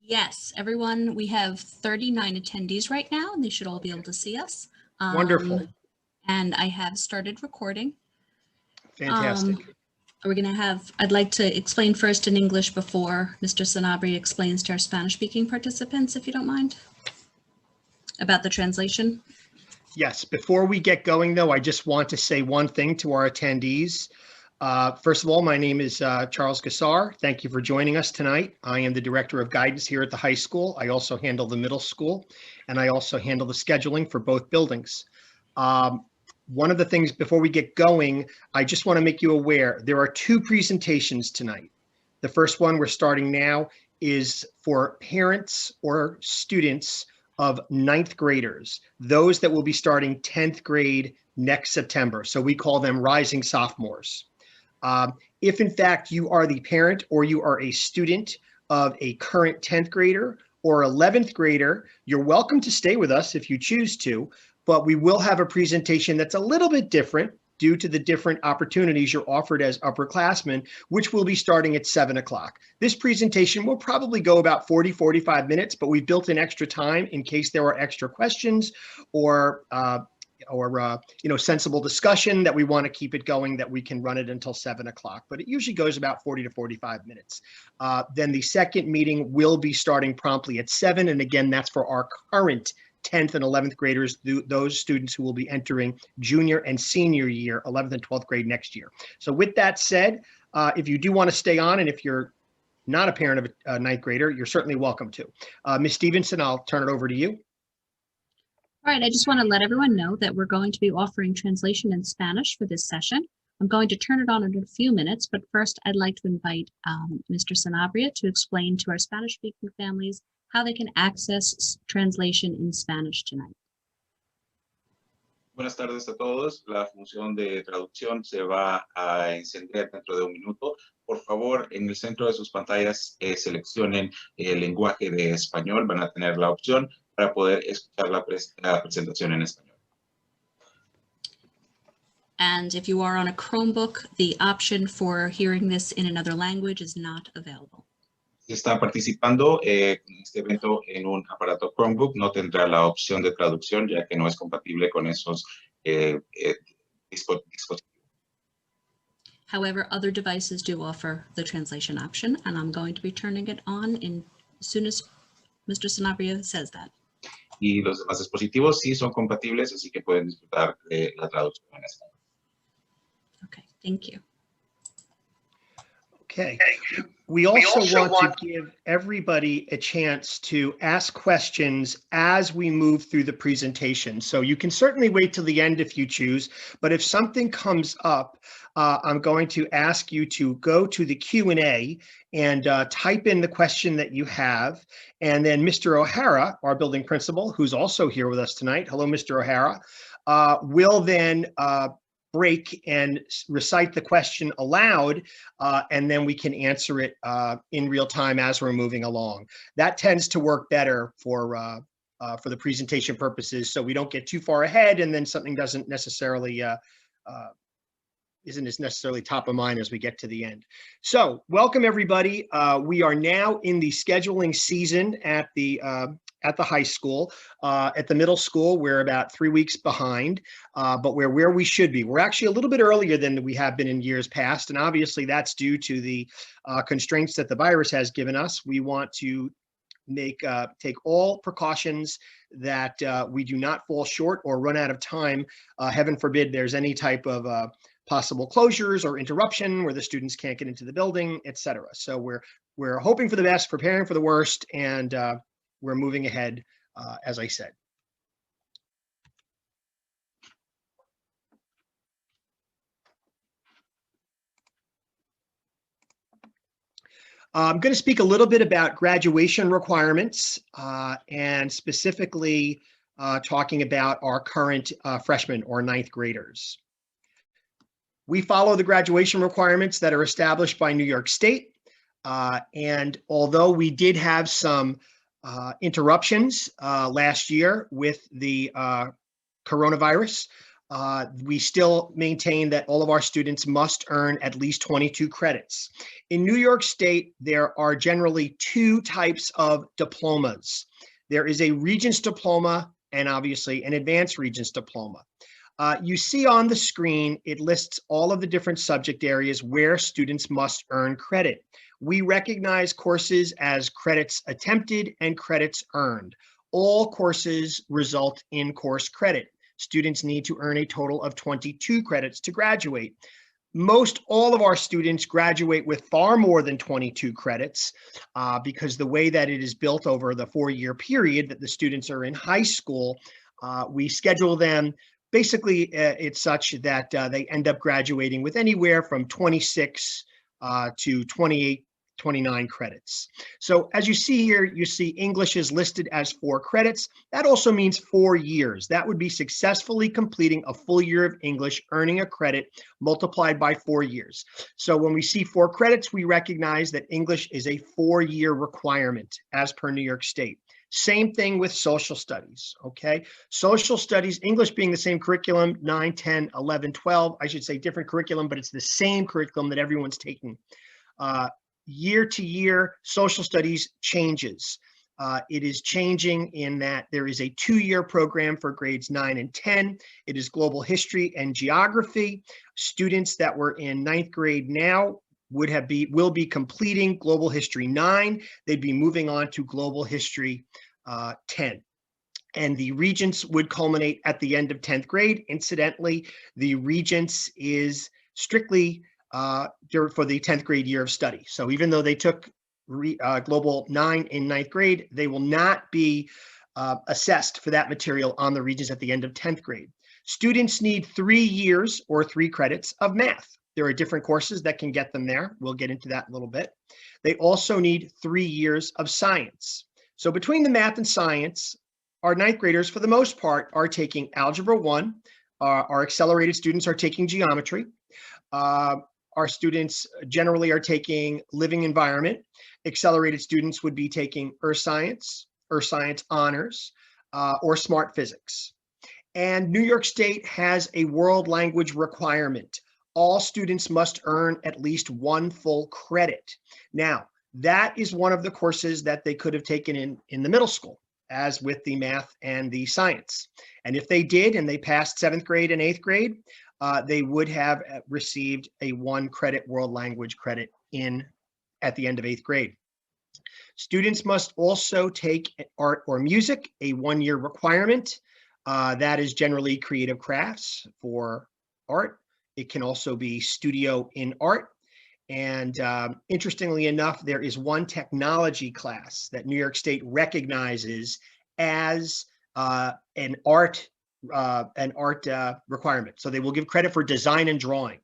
Yes, everyone, we have 39 attendees right now, and they should all be able to see us. Wonderful. And I have started recording. Fantastic. I'd like to explain first in English before Mr. Sanabria explains to our Spanish-speaking participants, if you don't mind, about the translation. Yes, before we get going though, I just want to say one thing to our attendees. First of all, my name is Charles Gassar. Thank you for joining us tonight. I am the Director of Guidance here at the high school. I also handle the middle school, and I also handle the scheduling for both buildings. One of the things before we get going, I just want to make you aware, there are two presentations tonight. The first one we're starting now is for parents or students of 9th graders, those that will be starting 10th grade next September. So we call them rising sophomores. If in fact you are the parent or you are a student of a current 10th grader or 11th grader, you're welcome to stay with us if you choose to, but we will have a presentation that's a little bit different due to the different opportunities you're offered as upperclassmen, which will be starting at 7 o'clock. This presentation will probably go about 40-45 minutes, but we've built in extra time in case there are extra questions or sensible discussion that we want to keep it going, that we can run it until 7 o'clock, but it usually goes about 40 to 45 minutes. Then the second meeting will be starting promptly at 7. And again, that's for our current 10th and 11th graders, those students who will be entering junior and senior year, 11th and 12th grade next year. So with that said, if you do want to stay on, and if you're not a parent of a 9th grader, you're certainly welcome to. Ms. Stevenson, I'll turn it over to you. All right, I just want to let everyone know that we're going to be offering translation in Spanish for this session. I'm going to turn it on in a few minutes, but first I'd like to invite Mr. Sanabria to explain to our Spanish-speaking families how they can access translation in Spanish tonight. Buenas tardes a todos. La función de traducción se va a encender dentro de un minuto. Por favor, en el centro de sus pantallas seleccionen el lenguaje de español. Van a tener la opción para poder escuchar la presentación en español. And if you are on a Chromebook, the option for hearing this in another language is not available. Si está participando en este evento en un aparato Chromebook, no tendrá la opción de traducción, ya que no es compatible con esos dispositivos. However, other devices do offer the translation option, and I'm going to be turning it on as soon as Mr. Sanabria says that. Y los demás dispositivos sí son compatibles, así que pueden disfrutar de la traducción en español. Okay, thank you. Okay. We also want to give everybody a chance to ask questions as we move through the presentation. So you can certainly wait till the end if you choose, but if something comes up, I'm going to ask you to go to the Q&A and type in the question that you have. And then Mr. O'Hara, our building principal, who's also here with us tonight, hello, Mr. O'Hara, will then break and recite the question aloud, and then we can answer it in real time as we're moving along. That tends to work better for the presentation purposes, so we don't get too far ahead and then something doesn't necessarily isn't as necessarily top of mind as we get to the end. So welcome everybody. We are now in the scheduling season at the high school. At the middle school, we're about 3 weeks behind, but we're where we should be. We're actually a little bit earlier than we have been in years past, and obviously that's due to the constraints that the virus has given us. We want to take all precautions that we do not fall short or run out of time. Heaven forbid there's any type of possible closures or interruption where the students can't get into the building, etc. So we're hoping for the best, preparing for the worst, and we're moving ahead, as I said. I'm going to speak a little bit about graduation requirements and specifically talking about our current freshmen or 9th graders. We follow the graduation requirements that are established by New York State. And although we did have some interruptions last year with the coronavirus, we still maintain that all of our students must earn at least 22 credits. In New York State, there are generally two types of diplomas. There is a Regents diploma and obviously an advanced Regents diploma. You see on the screen, it lists all of the different subject areas where students must earn credit. We recognize courses as credits attempted and credits earned. All courses result in course credit. Students need to earn a total of 22 credits to graduate. Most all of our students graduate with far more than 22 credits because the way that it is built over the 4-year period that the students are in high school, we schedule them. Basically, it's such that they end up graduating with anywhere from 26 to 28, 29 credits. So as you see here, you see English is listed as 4 credits. That also means 4 years. That would be successfully completing a full year of English, earning a credit multiplied by 4 years. So when we see 4 credits, we recognize that English is a 4-year requirement as per New York State. Same thing with social studies, okay? Social studies, English being the same curriculum, 9, 10, 11, 12, I should say different curriculum, but it's the same curriculum that everyone's taking. Year to year, social studies changes. It is changing in that there is a 2-year program for grades 9 and 10. It is global history and geography. Students that were in 9th grade now will be completing global history 9. They'd be moving on to global history 10. And the Regents would culminate at the end of 10th grade. Incidentally, the Regents is strictly for the 10th grade year of study. So even though they took Global 9 in 9th grade, they will not be assessed for that material on the Regents at the end of 10th grade. Students need 3 years or 3 credits of math. There are different courses that can get them there. We'll get into that in a little bit. They also need 3 years of science. So between the math and science, our 9th graders, for the most part, are taking Algebra 1. Our accelerated students are taking geometry. Our students generally are taking living environment. Accelerated students would be taking earth science honors, or smart physics. And New York State has a world language requirement. All students must earn at least 1 full credit. Now, that is one of the courses that they could have taken in the middle school, as with the math and the science. And if they did, and they passed 7th grade and 8th grade, they would have received a 1 credit world language credit at the end of 8th grade. Students must also take art or music, a 1-year requirement. That is generally creative crafts for art. It can also be studio in art. And interestingly enough, there is 1 technology class that New York State recognizes as an art requirement. So they will give credit for design and drawing.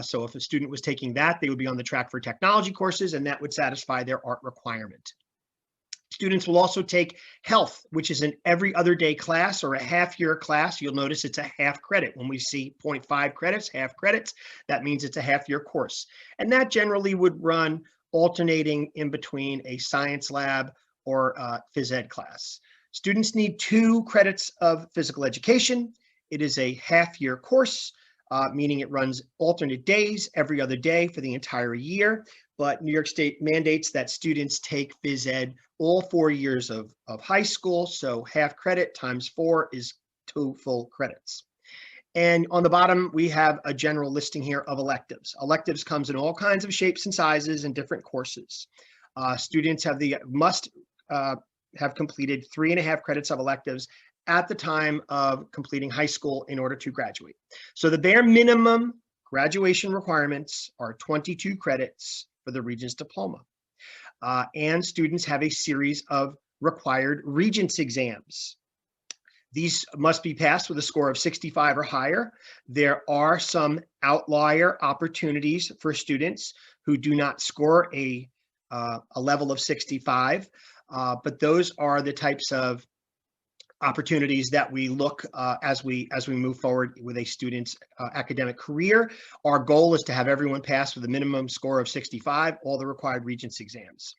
So if a student was taking that, they would be on the track for technology courses, and that would satisfy their art requirement. Students will also take health, which is an every other day class or a half-year class. You'll notice it's a half credit. When we see 0.5 credits, half credits, that means it's a half-year course. And that generally would run alternating in between a science lab or a phys ed class. Students need 2 credits of physical education. It is a half-year course, meaning it runs alternate days every other day for the entire year. But New York State mandates that students take phys ed all 4 years of high school. So half credit times 4 is 2 full credits. And on the bottom, we have a general listing here of electives. Electives comes in all kinds of shapes and sizes and different courses. Students must have completed 3.5 credits of electives at the time of completing high school in order to graduate. So the bare minimum graduation requirements are 22 credits for the Regents diploma. And students have a series of required Regents exams. These must be passed with a score of 65 or higher. There are some outlier opportunities for students who do not score a level of 65, but those are the types of opportunities that we look as we move forward with a student's academic career. Our goal is to have everyone pass with a minimum score of 65, all the required Regents exams.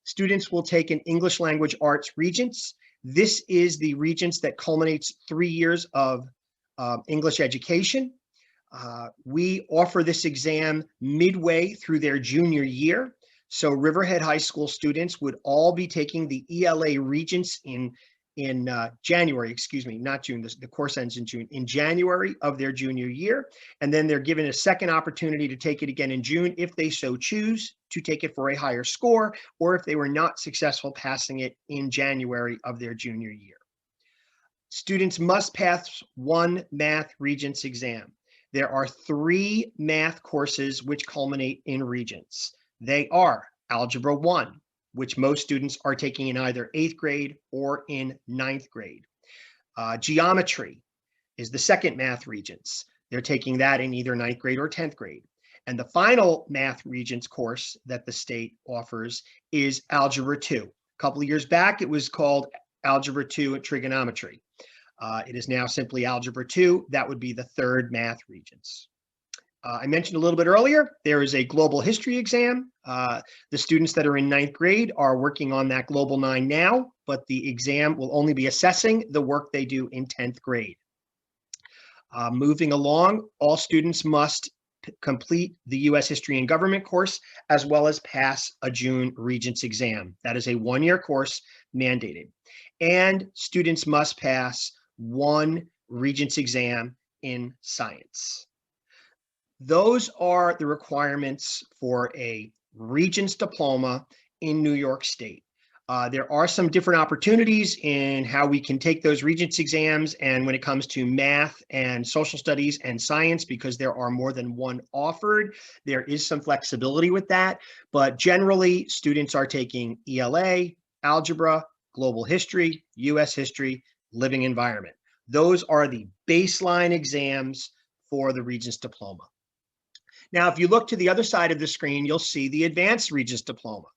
Students will take an English Language Arts Regents. This is the Regents that culminates 3 years of English education. We offer this exam midway through their junior year. So Riverhead High School students would all be taking the ELA Regents in January, excuse me, not June, the course ends in June, in January of their junior year. And then they're given a second opportunity to take it again in June if they so choose to take it for a higher score, or if they were not successful passing it in January of their junior year. Students must pass one math Regents exam. There are 3 math courses which culminate in Regents. They are Algebra 1, which most students are taking in either 8th grade or in 9th grade. Geometry is the second math Regents. They're taking that in either 9th grade or 10th grade. And the final math Regents course that the state offers is Algebra 2. A couple of years back, it was called Algebra 2 and Trigonometry. It is now simply Algebra 2. That would be the third math Regents. I mentioned a little bit earlier, there is a global history exam. The students that are in 9th grade are working on that Global 9 now, but the exam will only be assessing the work they do in 10th grade. Moving along, all students must complete the U.S. History and Government course, as well as pass a June Regents exam. That is a 1-year course mandated. And students must pass 1 Regents exam in science. Those are the requirements for a Regents diploma in New York State. There are some different opportunities in how we can take those Regents exams, and when it comes to math and social studies and science, because there are more than one offered, there is some flexibility with that. But generally, students are taking ELA, algebra, global history, US history, living environment. Those are the baseline exams for the Regents diploma. Now, if you look to the other side of the screen, you'll see the advanced Regents diploma.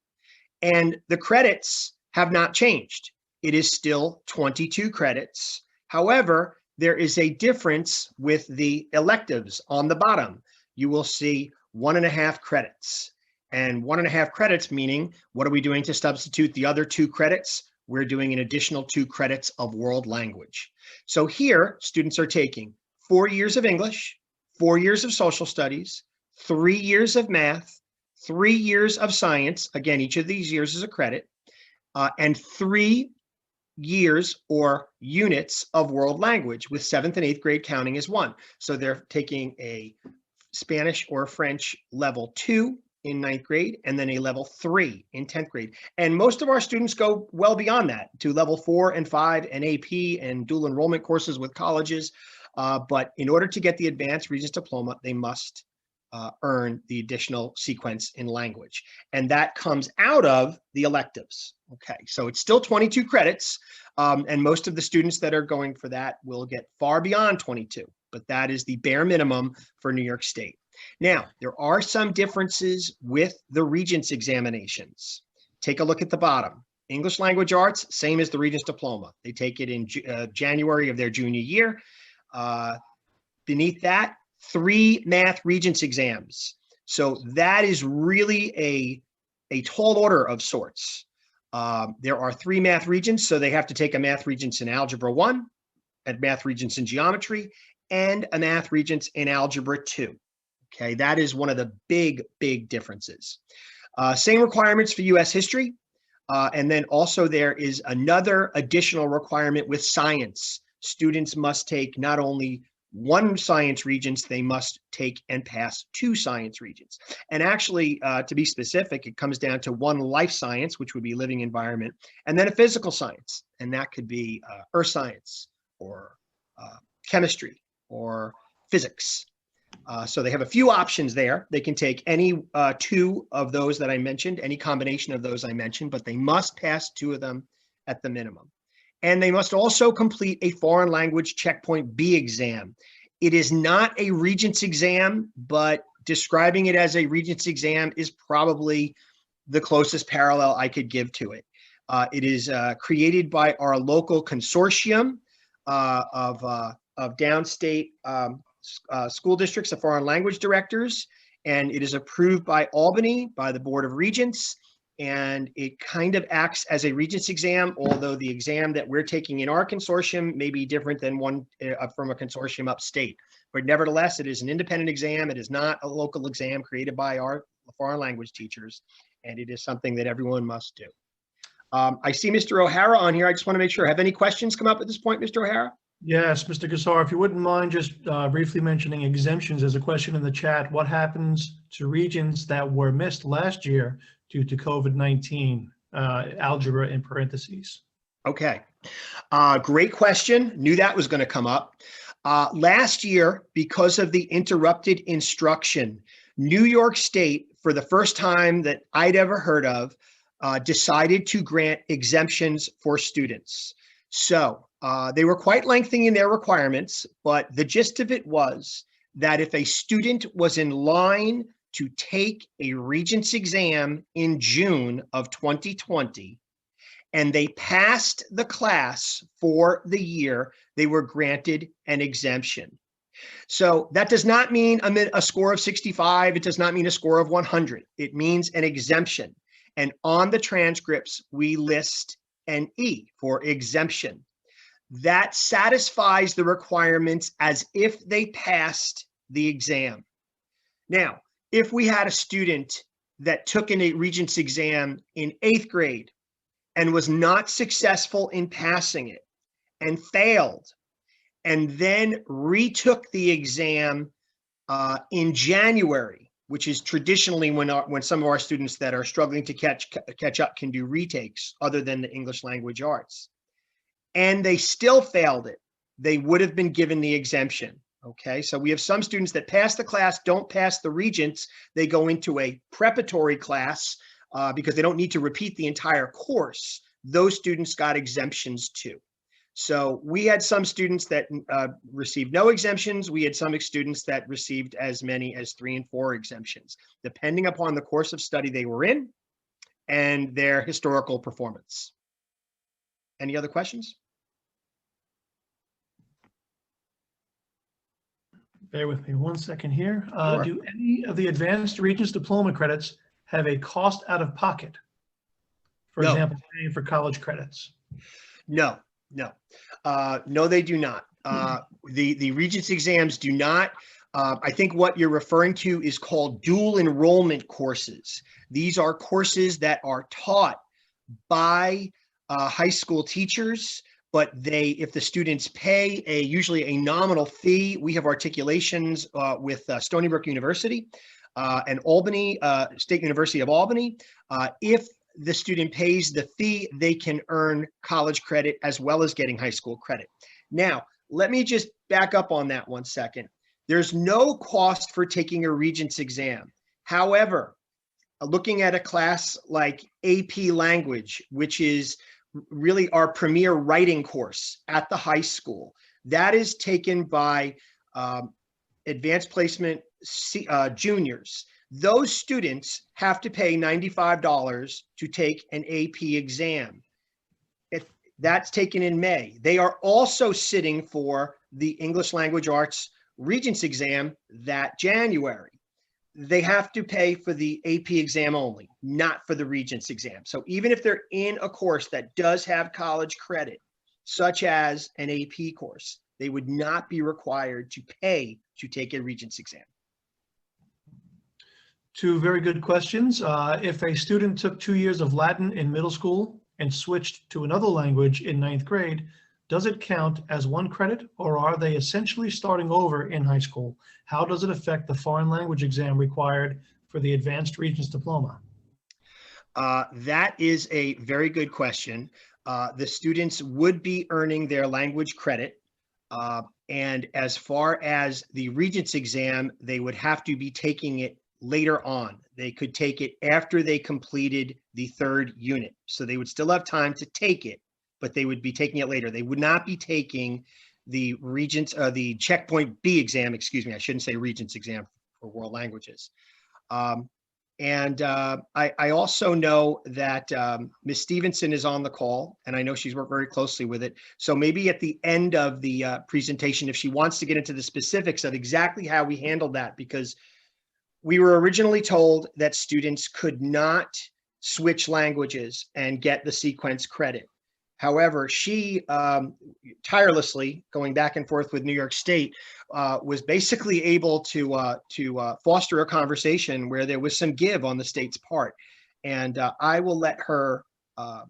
And the credits have not changed. It is still 22 credits. However, there is a difference with the electives on the bottom. You will see 1.5 credits. And 1.5 credits meaning, what are we doing to substitute the other 2 credits? We're doing an additional 2 credits of world language. So here, students are taking 4 years of English, 4 years of social studies, 3 years of math, 3 years of science. Again, each of these years is a credit, and 3 years or units of world language, with 7th and 8th grade counting as 1. So they're taking a Spanish or French level 2 in 9th grade, and then a level 3 in 10th grade. And most of our students go well beyond that to level 4 and 5 and AP and dual enrollment courses with colleges. But in order to get the advanced Regents diploma, they must earn the additional sequence in language. And that comes out of the electives. Okay, so it's still 22 credits. And most of the students that are going for that will get far beyond 22, but that is the bare minimum for New York State. Now, there are some differences with the Regents examinations. Take a look at the bottom. English language arts, same as the Regents diploma. They take it in January of their junior year. Beneath that, 3 math Regents exams. So that is really a tall order of sorts. There are 3 math Regents, so they have to take a math Regents in Algebra 1, a math Regents in Geometry, and a math Regents in Algebra 2. Okay, that is one of the big differences. Same requirements for US history. And then also there is another additional requirement with science. Students must take not only 1 science Regents, they must take and pass 2 science Regents. And actually, to be specific, it comes down to 1 life science, which would be living environment, and then a physical science. And that could be earth science or chemistry or physics. So they have a few options there. They can take any 2 of those that I mentioned, any combination of those I mentioned, but they must pass 2 of them at the minimum. And they must also complete a foreign language checkpoint B exam. It is not a Regents exam, but describing it as a Regents exam is probably the closest parallel I could give to it. It is created by our local consortium of downstate school districts of foreign language directors, and it is approved by Albany, by the Board of Regents, and it kind of acts as a Regents exam, although the exam that we're taking in our consortium may be different than one from a consortium upstate. But nevertheless, it is an independent exam. It is not a local exam created by our foreign language teachers, and it is something that everyone must do. I see Mr. O'Hara on here. I just want to make sure. Have any questions come up at this point, Mr. O'Hara? Yes, Mr. Gassar, if you wouldn't mind just briefly mentioning exemptions. There's a question in the chat. What happens to Regents that were missed last year due to COVID-19, algebra in parentheses? Okay, great question. Knew that was going to come up. Last year, because of the interrupted instruction, New York State, for the first time that I'd ever heard of, decided to grant exemptions for students. So they were quite lengthy in their requirements, but the gist of it was that if a student was in line to take a Regents exam in June of 2020, and they passed the class for the year, they were granted an exemption. So that does not mean a score of 65. It does not mean a score of 100. It means an exemption. And on the transcripts, we list an E for exemption. That satisfies the requirements as if they passed the exam. Now, if we had a student that took a Regents exam in 8th grade and was not successful in passing it and failed, and then retook the exam in January, which is traditionally when some of our students that are struggling to catch up can do retakes other than the English language arts, and they still failed it, they would have been given the exemption. Okay, so we have some students that pass the class, don't pass the Regents, they go into a preparatory class because they don't need to repeat the entire course. Those students got exemptions too. So we had some students that received no exemptions. We had some students that received as many as 3 and 4 exemptions, depending upon the course of study they were in and their historical performance. Any other questions? Bear with me 1 second here. Sure. Do any of the advanced Regents diploma credits have a cost out of pocket? For No. example, paying for college credits? No, no, they do not. The Regents exams do not. I think what you're referring to is called dual enrollment courses. These are courses that are taught by high school teachers, but if the students pay usually a nominal fee. We have articulations with Stony Brook University and Albany, State University of Albany. If the student pays the fee, they can earn college credit as well as getting high school credit. Now, let me just back up on that 1 second. There's no cost for taking a Regents exam. However, looking at a class like AP Language, which is really our premier writing course at the high school, that is taken by advanced placement juniors. Those students have to pay $95 to take an AP exam. That's taken in May. They are also sitting for the English Language Arts Regents exam that January. They have to pay for the AP exam only, not for the Regents exam. So even if they're in a course that does have college credit, such as an AP course, they would not be required to pay to take a Regents exam. 2 very good questions. If a student took 2 years of Latin in middle school and switched to another language in 9th grade, does it count as 1 credit, or are they essentially starting over in high school? How does it affect the foreign language exam required for the advanced Regents diploma? That is a very good question. The students would be earning their language credit. And as far as the Regents exam, they would have to be taking it later on. They could take it after they completed the 3rd unit. So they would still have time to take it, but they would be taking it later. They would not be taking the Regents, the Checkpoint B exam, excuse me, I shouldn't say Regents exam for world languages. I also know that Ms. Stevenson is on the call, and I know she's worked very closely with it. So maybe at the end of the presentation, if she wants to get into the specifics of exactly how we handled that, because we were originally told that students could not switch languages and get the sequence credit. However, she tirelessly, going back and forth with New York State, was basically able to foster a conversation where there was some give on the state's part. And I will let her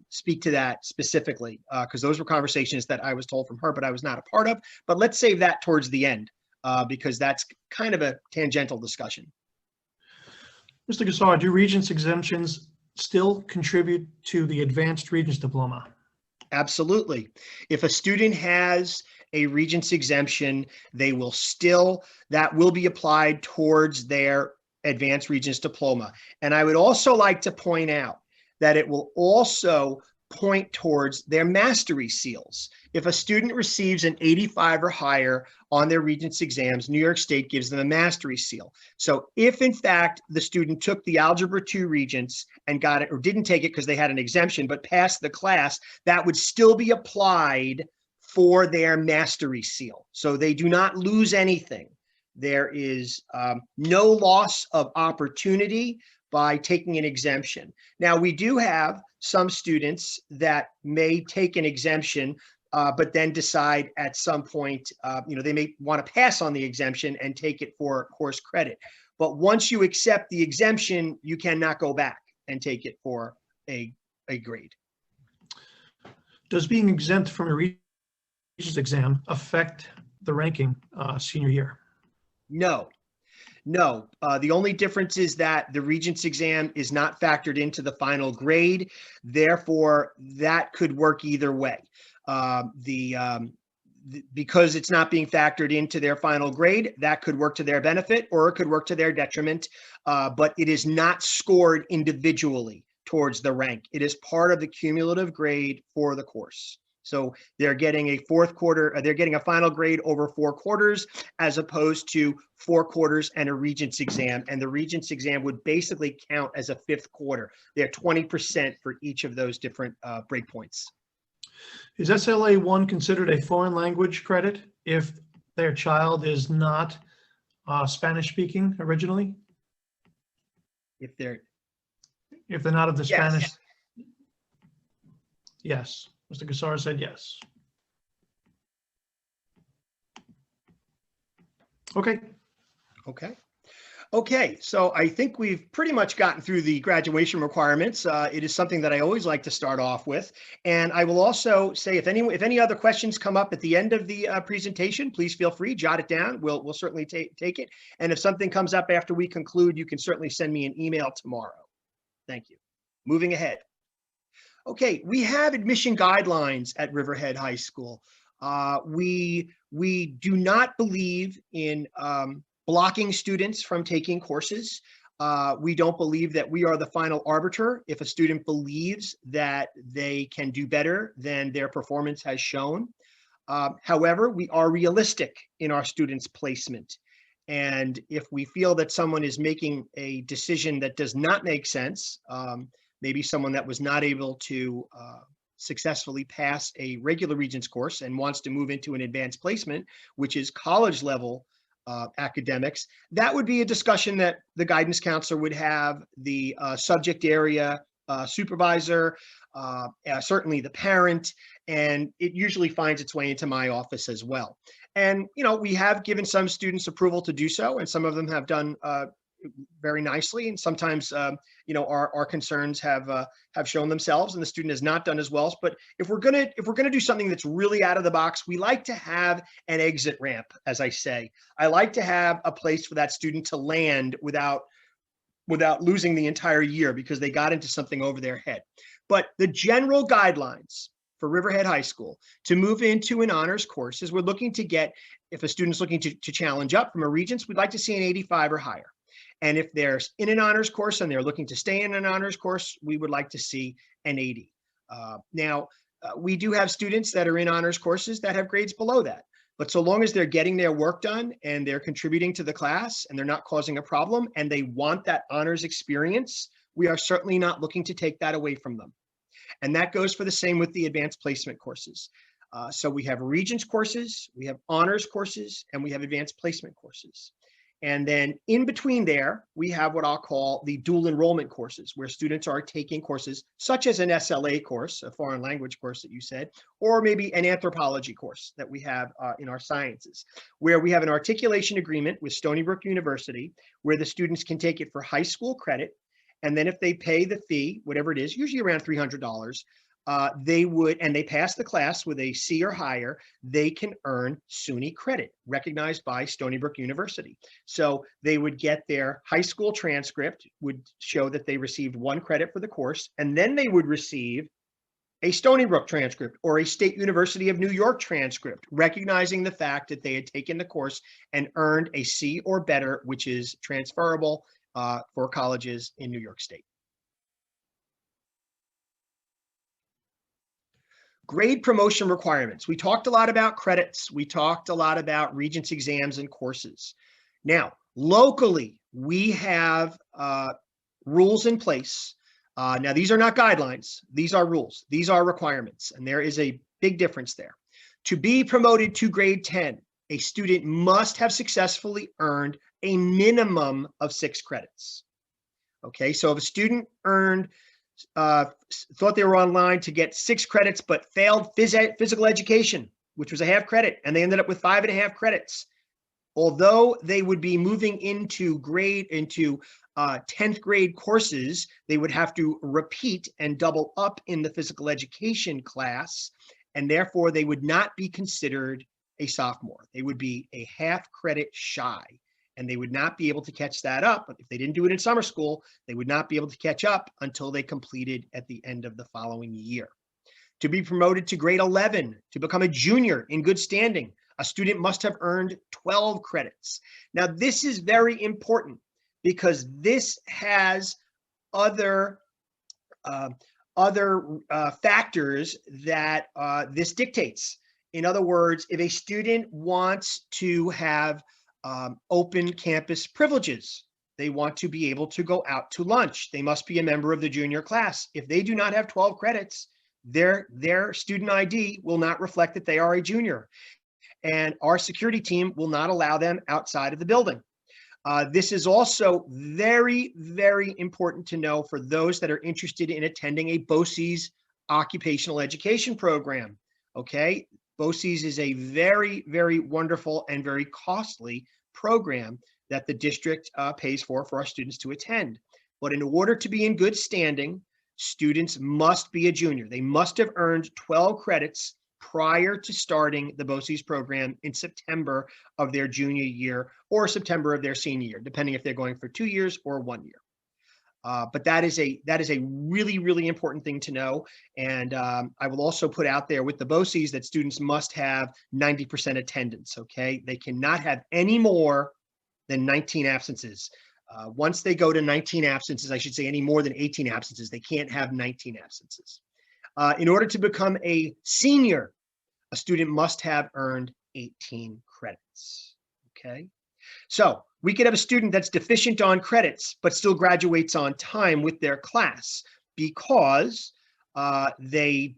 speak to that specifically, because those were conversations that I was told from her, but I was not a part of. But let's save that towards the end, because that's kind of a tangential discussion. Mr. Gassar, do Regents exemptions still contribute to the Advanced Regents Diploma? Absolutely. If a student has a Regents exemption, that will be applied towards their Advanced Regents Diploma. And I would also like to point out that it will also point towards their mastery seals. If a student receives an 85 or higher on their Regents exams, New York State gives them a mastery seal. So if in fact the student took the Algebra 2 Regents and got it, or didn't take it because they had an exemption, but passed the class, that would still be applied for their mastery seal. So they do not lose anything. There is no loss of opportunity by taking an exemption. Now, we do have some students that may take an exemption, but then decide at some point, they may want to pass on the exemption and take it for course credit. But once you accept the exemption, you cannot go back and take it for a grade. Does being exempt from a Regents exam affect the ranking senior year? No. The only difference is that the Regents exam is not factored into the final grade. Therefore, that could work either way. Because it's not being factored into their final grade, that could work to their benefit or it could work to their detriment, but it is not scored individually towards the rank. It is part of the cumulative grade for the course. So they're getting a they're getting a final grade over 4 quarters as opposed to 4 quarters and a Regents exam. And the Regents exam would basically count as a 5th quarter. They're 20% for each of those different breakpoints. Is SLA 1 considered a foreign language credit if their child is not Spanish speaking originally? If they're not of the Yes. Spanish? Yes. Mr. Gassar said yes. Okay. Okay, so I think we've pretty much gotten through the graduation requirements. It is something that I always like to start off with. And I will also say if any other questions come up at the end of the presentation, please feel free, jot it down. We'll certainly take it. And if something comes up after we conclude, you can certainly send me an email tomorrow. Thank you. Moving ahead. Okay, we have admission guidelines at Riverhead High School. We do not believe in blocking students from taking courses. We don't believe that we are the final arbiter if a student believes that they can do better than their performance has shown. However, we are realistic in our students' placement. And if we feel that someone is making a decision that does not make sense, maybe someone that was not able to successfully pass a regular Regents course and wants to move into an advanced placement, which is college level academics, that would be a discussion that the guidance counselor would have, the subject area supervisor, certainly the parent, and it usually finds its way into my office as well. And, we have given some students approval to do so, and some of them have done very nicely. And sometimes, our concerns have shown themselves and the student has not done as well. But if we're gonna do something that's really out of the box, we like to have an exit ramp, as I say. I like to have a place for that student to land without losing the entire year because they got into something over their head. But the general guidelines for Riverhead High School to move into an honors course is we're looking to get, if a student's looking to challenge up from a Regents, we'd like to see an 85 or higher. And if they're in an honors course and they're looking to stay in an honors course, we would like to see an 80. Now, we do have students that are in honors courses that have grades below that. But so long as they're getting their work done and they're contributing to the class and they're not causing a problem and they want that honors experience, we are certainly not looking to take that away from them. And that goes for the same with the advanced placement courses. So we have Regents courses, we have honors courses, and we have advanced placement courses. And then in between there, we have what I'll call the dual enrollment courses, where students are taking courses such as an SLA course, a foreign language course that you said, or maybe an anthropology course that we have in our sciences, where we have an articulation agreement with Stony Brook University, where the students can take it for high school credit. And then if they pay the fee, whatever it is, usually around $300, they would, and they pass the class with a C or higher, they can earn SUNY credit recognized by Stony Brook University. So they would get their high school transcript, would show that they received 1 credit for the course, and then they would receive a Stony Brook transcript or a State University of New York transcript, recognizing the fact that they had taken the course and earned a C or better, which is transferable for colleges in New York State. Grade promotion requirements. We talked a lot about credits. We talked a lot about Regents exams and courses. Now, locally, we have rules in place. Now, these are not guidelines. These are rules. These are requirements, and there is a big difference there. To be promoted to grade 10, a student must have successfully earned a minimum of 6 credits. Okay, so if a student earned thought they were online to get 6 credits, but failed physical education, which was a half credit, and they ended up with 5.5 credits. Although they would be moving into 10th grade courses, they would have to repeat and double up in the physical education class, and therefore they would not be considered a sophomore. They would be a half credit shy, and they would not be able to catch that up. But if they didn't do it in summer school, they would not be able to catch up until they completed at the end of the following year. To be promoted to grade 11, to become a junior in good standing, a student must have earned 12 credits. Now, this is very important because this has other factors that this dictates. In other words, if a student wants to have open campus privileges, they want to be able to go out to lunch, they must be a member of the junior class. If they do not have 12 credits, their student ID will not reflect that they are a junior. And our security team will not allow them outside of the building. This is also very, very important to know for those that are interested in attending a Boces occupational education program. Okay, Boces is a very, very wonderful and very costly program that the district pays for our students to attend. But in order to be in good standing, students must be a junior. They must have earned 12 credits prior to starting the Boces program in September of their junior year or September of their senior year, depending if they're going for 2 years or 1 year. But that is a really, really important thing to know. And I will also put out there with the Boces that students must have 90% attendance, okay? They cannot have any more than 19 absences. Once they go to 19 absences, I should say any more than 18 absences, they can't have 19 absences. In order to become a senior, a student must have earned 18 credits, okay? So we could have a student that's deficient on credits, but still graduates on time with their class because they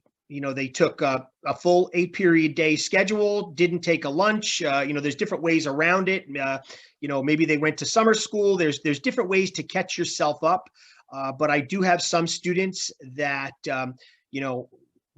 took a full 8-period day schedule, didn't take a lunch. There's different ways around it. Maybe they went to summer school. There's different ways to catch yourself up. But I do have some students that,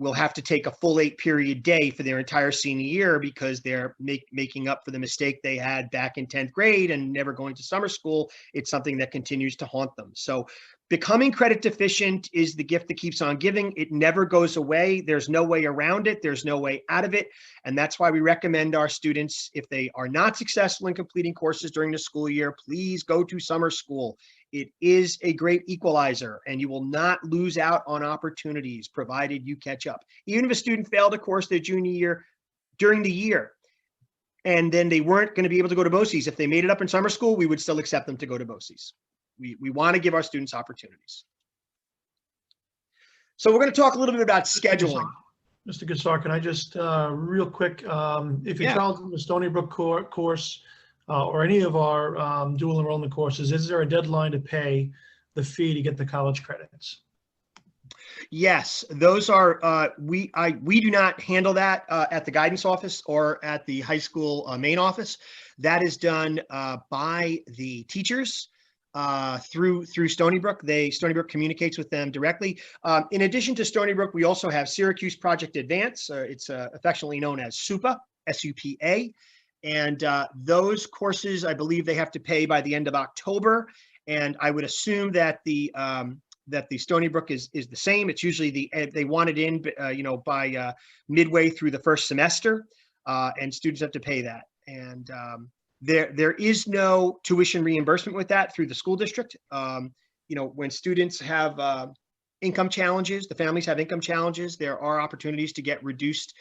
will have to take a full 8-period day for their entire senior year because they're making up for the mistake they had back in 10th grade and never going to summer school. It's something that continues to haunt them. So becoming credit deficient is the gift that keeps on giving. It never goes away. There's no way around it. There's no way out of it. And that's why we recommend our students, if they are not successful in completing courses during the school year, please go to summer school. It is a great equalizer, and you will not lose out on opportunities provided you catch up. Even if a student failed a course their junior year during the year, and then they weren't going to be able to go to Boces, if they made it up in summer school, we would still accept them to go to Boces. We want to give our students opportunities. So we're going to talk a little bit about scheduling. Mr. Gassar, can I just real quick, if your child's in the Stony Brook course or any of our dual enrollment courses, is there a deadline to pay the fee to get the college credits? Yes, those are, we do not handle that at the guidance office or at the high school main office. That is done by the teachers through Stony Brook. Stony Brook communicates with them directly. In addition to Stony Brook, we also have Syracuse Project Advance. It's affectionately known as SUPA, S-U-P-A. And those courses, I believe they have to pay by the end of October. And I would assume that the Stony Brook is the same. It's usually they want it in, by midway through the first semester, and students have to pay that. And there is no tuition reimbursement with that through the school district. When students have income challenges, the families have income challenges, there are opportunities to get reduced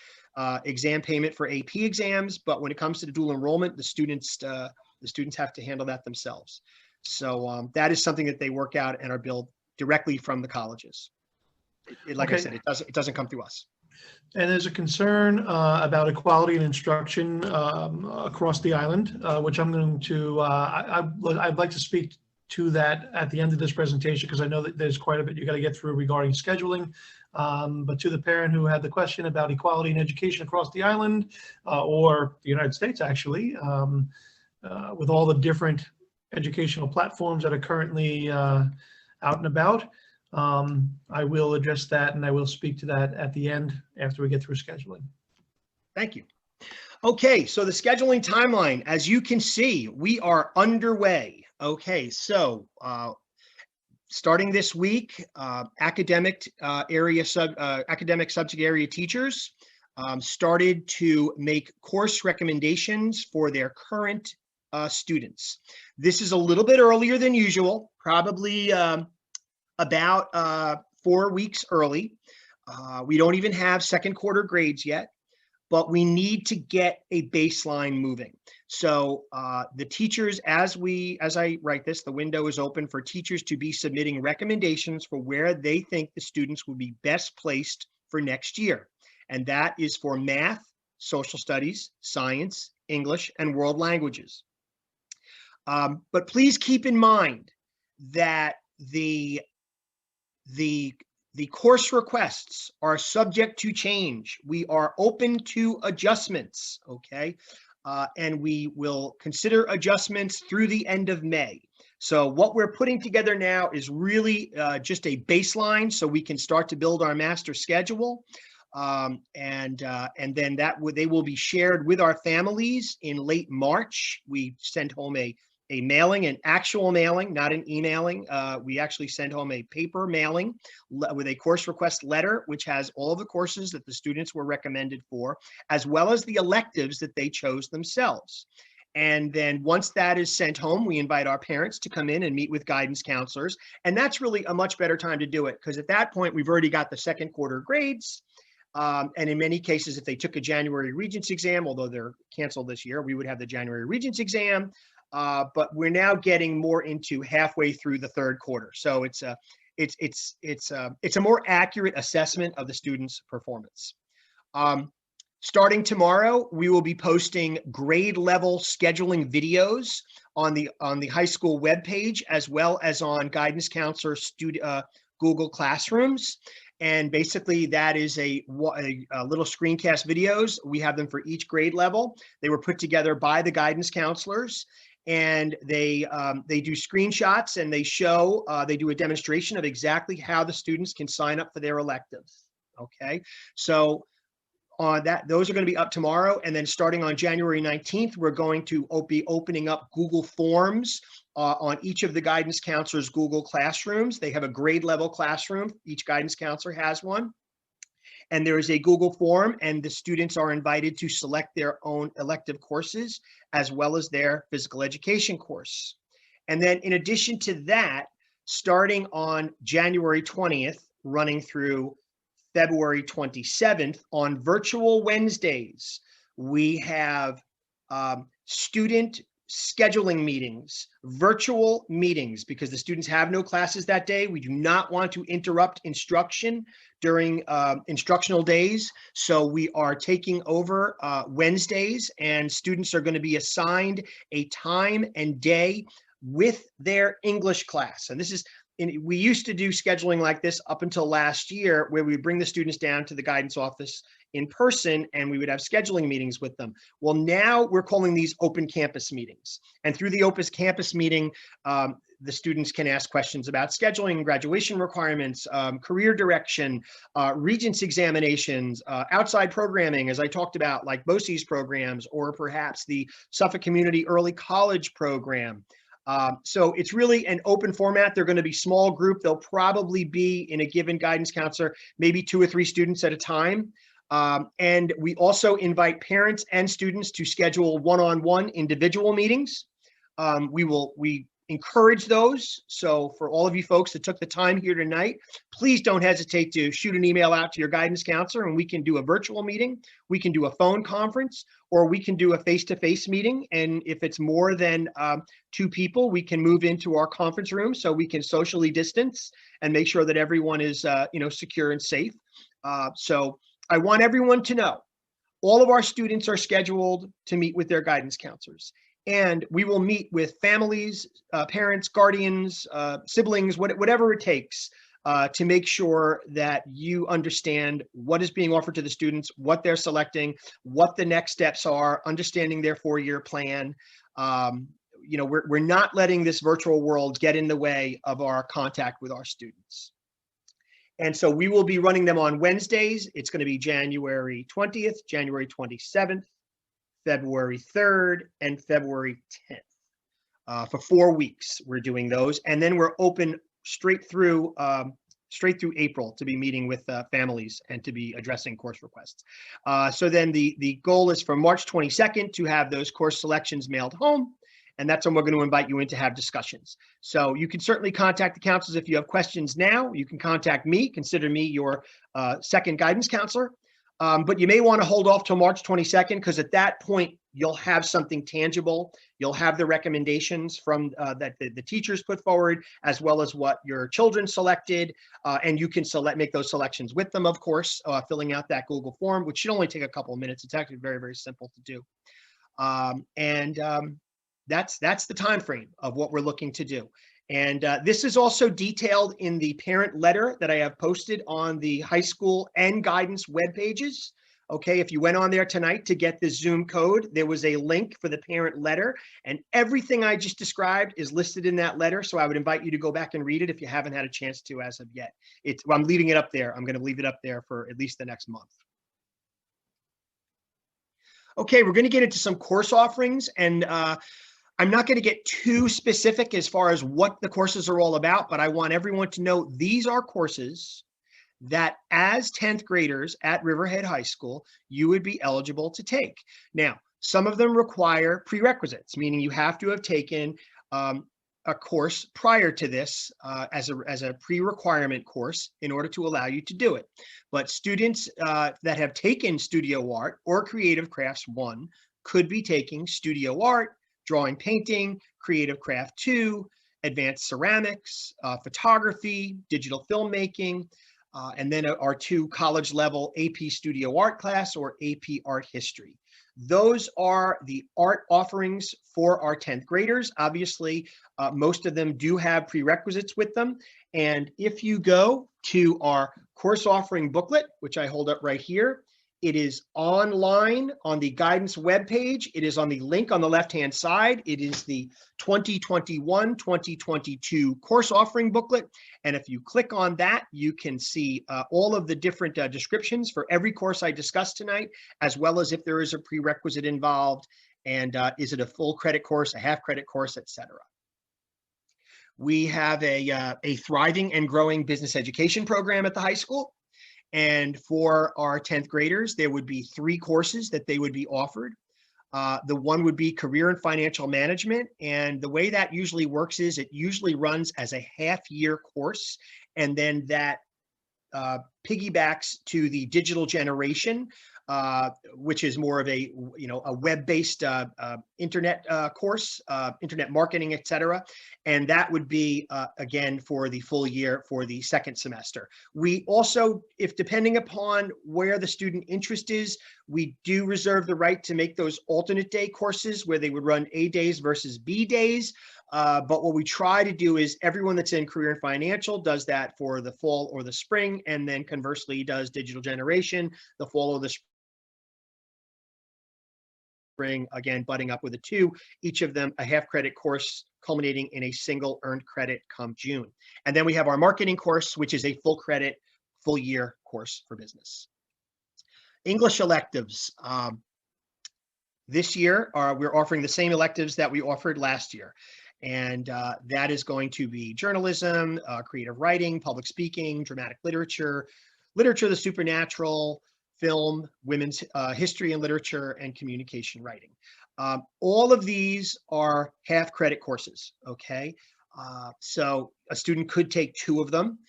exam payment for AP exams. But when it comes to the dual enrollment, the students have to handle that themselves. So that is something that they work out and are billed directly from the colleges. Like I said, it doesn't come through us. And there's a concern about equality in instruction across the island, which I'm going to, I'd like to speak to that at the end of this presentation, because I know that there's quite a bit you got to get through regarding scheduling. But to the parent who had the question about equality in education across the island, or the United States, actually, with all the different educational platforms that are currently out and about, I will address that, and I will speak to that at the end after we get through scheduling. Thank you. Okay, so the scheduling timeline, as you can see, we are underway. Okay, so starting this week, academic subject area teachers started to make course recommendations for their current students. This is a little bit earlier than usual, probably about 4 weeks early. We don't even have second quarter grades yet, but we need to get a baseline moving. So the teachers, as I write this, the window is open for teachers to be submitting recommendations for where they think the students will be best placed for next year. And that is for math, social studies, science, English, and world languages. But please keep in mind that the course requests are subject to change. We are open to adjustments, okay? And we will consider adjustments through the end of May. So what we're putting together now is really just a baseline so we can start to build our master schedule. And then they will be shared with our families in late March. We send home a mailing, an actual mailing, not an emailing. We actually send home a paper mailing with a course request letter, which has all of the courses that the students were recommended for, as well as the electives that they chose themselves. And then once that is sent home, we invite our parents to come in and meet with guidance counselors. And that's really a much better time to do it, because at that point, we've already got the second quarter grades. And in many cases, if they took a January Regents exam, although they're canceled this year, we would have the January Regents exam. But we're now getting more into halfway through the third quarter. So it's a more accurate assessment of the students' performance. Starting tomorrow, we will be posting grade level scheduling videos on the high school webpage, as well as on guidance counselor Google Classrooms. And basically that is a little screencast videos. We have them for each grade level. They were put together by the guidance counselors, and they do screenshots, and they do a demonstration of exactly how the students can sign up for their electives. Okay, so those are going to be up tomorrow, and then starting on January 19th, we're going to be opening up Google Forms on each of the guidance counselors' Google Classrooms. They have a grade level classroom. Each guidance counselor has one. And there is a Google form, and the students are invited to select their own elective courses, as well as their physical education course. And then in addition to that, starting on January 20th, running through February 27th, on virtual Wednesdays, we have student scheduling meetings, virtual meetings, because the students have no classes that day. We do not want to interrupt instruction during instructional days. So we are taking over Wednesdays, and students are going to be assigned a time and day with their English class. And this is we used to do scheduling like this up until last year, where we would bring the students down to the guidance office in person and we would have scheduling meetings with them. Well, now we're calling these open campus meetings. And through the open campus meeting, the students can ask questions about scheduling, graduation requirements, career direction, Regents examinations, outside programming, as I talked about, like Boces programs, or perhaps the Suffolk Community Early College program. So it's really an open format. They're going to be small group. They'll probably be in a given guidance counselor, maybe 2 or 3 students at a time. And we also invite parents and students to schedule one-on-one individual meetings. We encourage those. So for all of you folks that took the time here tonight, please don't hesitate to shoot an email out to your guidance counselor and we can do a virtual meeting, we can do a phone conference, or we can do a face-to-face meeting. And if it's more than 2 people, we can move into our conference room so we can socially distance and make sure that everyone is secure and safe. So I want everyone to know all of our students are scheduled to meet with their guidance counselors. And we will meet with families, parents, guardians, siblings, whatever it takes to make sure that you understand what is being offered to the students, what they're selecting, what the next steps are, understanding their 4-year plan. We're not letting this virtual world get in the way of our contact with our students. And so we will be running them on Wednesdays. It's going to be January 20th, January 27th, February 3rd, and February 10th. For 4 weeks, we're doing those. And then we're open straight through April to be meeting with families and to be addressing course requests. So then the goal is for March 22nd to have those course selections mailed home. And that's when we're going to invite you in to have discussions. So you can certainly contact the counselors if you have questions now. You can contact me, consider me your second guidance counselor. But you may want to hold off till March 22nd, because at that point, you'll have something tangible. You'll have the recommendations from that the teachers put forward, as well as what your children selected. And you can make those selections with them, of course, filling out that Google form, which should only take a couple of minutes. It's actually very, very simple to do. That's the time frame of what we're looking to do. And this is also detailed in the parent letter that I have posted on the high school and guidance web pages. Okay, if you went on there tonight to get the Zoom code, there was a link for the parent letter, and everything I just described is listed in that letter. So I would invite you to go back and read it if you haven't had a chance to as of yet. I'm leaving it up there. I'm going to leave it up there for at least the next month. Okay, we're going to get into some course offerings, and I'm not going to get too specific as far as what the courses are all about, but I want everyone to know these are courses that as 10th graders at Riverhead High School, you would be eligible to take. Now, some of them require prerequisites, meaning you have to have taken a course prior to this as a pre-requirement course in order to allow you to do it. But students that have taken Studio Art or Creative Crafts 1 could be taking Studio Art, Drawing, Painting, Creative Craft 2, Advanced Ceramics, Photography, Digital Filmmaking, and then our 2 college level AP Studio Art class or AP Art History. Those are the art offerings for our 10th graders. Obviously, most of them do have prerequisites with them. And if you go to our course offering booklet, which I hold up right here, it is online on the guidance webpage. It is on the link on the left-hand side. It is the 2021-2022 course offering booklet. And if you click on that, you can see all of the different descriptions for every course I discussed tonight, as well as if there is a prerequisite involved, and is it a full credit course, a half credit course, etc. We have a thriving and growing business education program at the high school. And for our 10th graders, there would be 3 courses that they would be offered. The one would be Career and Financial Management. And the way that usually works is it usually runs as a half-year course. And then that piggybacks to the Digital Generation, which is more of a web-based internet course, internet marketing, etc. And that would be again for the full year for the second semester. We also, depending upon where the student interest is, we do reserve the right to make those alternate day courses where they would run A days versus B days. But what we try to do is everyone that's in career and financial does that for the fall or the spring, and then conversely does digital generation the fall or the spring, again, butting up with a 2, each of them a half credit course culminating in a single earned credit come June. And then we have our marketing course, which is a full credit, full year course for business. English electives. This year, we're offering the same electives that we offered last year. And that is going to be journalism, creative writing, public speaking, dramatic literature, literature of the supernatural, film, women's history and literature, and communication writing. All of these are half credit courses, okay? So a student could take 2 of them.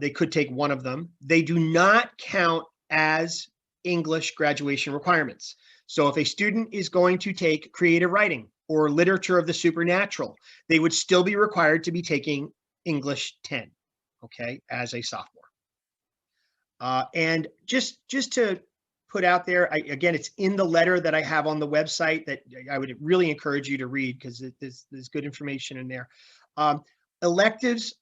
They could take 1 of them. They do not count as English graduation requirements. So if a student is going to take creative writing or literature of the supernatural, they would still be required to be taking English 10, okay, as a sophomore. And just to put out there, again, it's in the letter that I have on the website that I would really encourage you to read because there's good information in there. Electives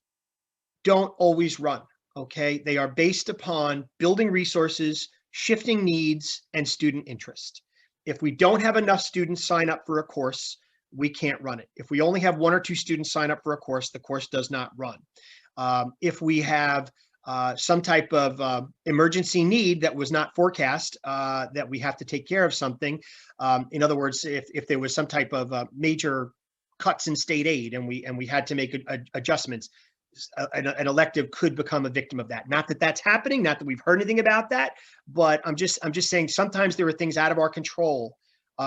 don't always run, okay? They are based upon building resources, shifting needs, and student interest. If we don't have enough students sign up for a course, we can't run it. If we only have 1 or 2 students sign up for a course, the course does not run. If we have some type of emergency need that was not forecast, that we have to take care of something. In other words, if there was some type of major cuts in state aid and we had to make adjustments, an elective could become a victim of that. Not that that's happening, not that we've heard anything about that, but I'm just saying sometimes there are things out of our control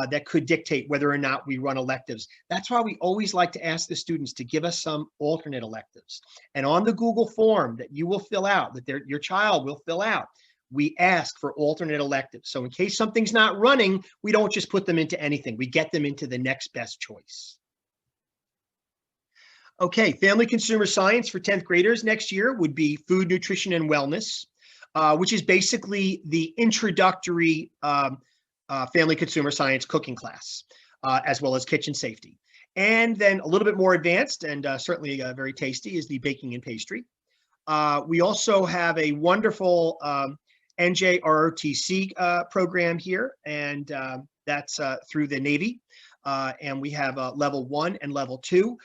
that could dictate whether or not we run electives. That's why we always like to ask the students to give us some alternate electives. And on the Google form that you will fill out, that your child will fill out, we ask for alternate electives. So in case something's not running, we don't just put them into anything. We get them into the next best choice. Okay, family consumer science for 10th graders next year would be food, nutrition, and wellness, which is basically the introductory family consumer science cooking class, as well as kitchen safety. And then a little bit more advanced and certainly very tasty is the baking and pastry. We also have a wonderful NJROTC program here, and that's through the Navy. And we have level 1 and level 2.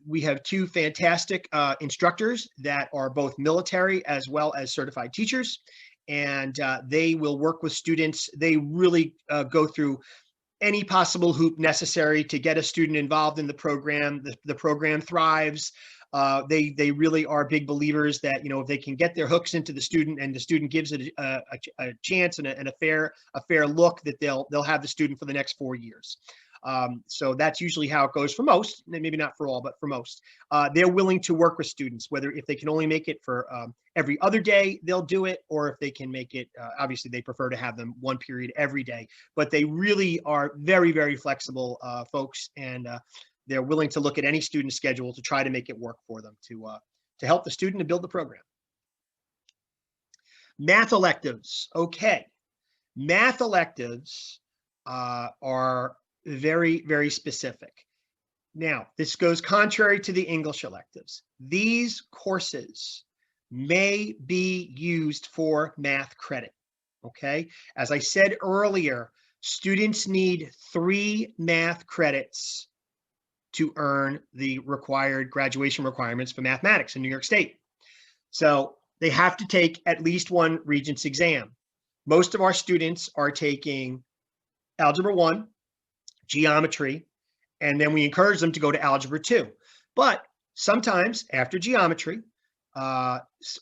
We have 2 fantastic instructors that are both military as well as certified teachers, and they will work with students. They really go through any possible hoop necessary to get a student involved in the program. The program thrives. They really are big believers that, you know, if they can get their hooks into the student and the student gives it a chance and a fair look, that they'll have the student for the next 4 years. So that's usually how it goes for most, maybe not for all, but for most. They're willing to work with students, whether if they can only make it for every other day, they'll do it, or if they can make it, obviously they prefer to have them 1 period every day, but they really are very, very flexible folks, and they're willing to look at any student schedule to try to make it work for them to help the student and build the program. Math electives. Okay. Math electives are very, very specific. Now, this goes contrary to the English electives. These courses may be used for math credit, okay? As I said earlier, students need 3 math credits to earn the required graduation requirements for mathematics in New York State. So they have to take at least 1 Regents exam. Most of our students are taking Algebra 1, geometry, and then we encourage them to go to Algebra 2. But sometimes after geometry,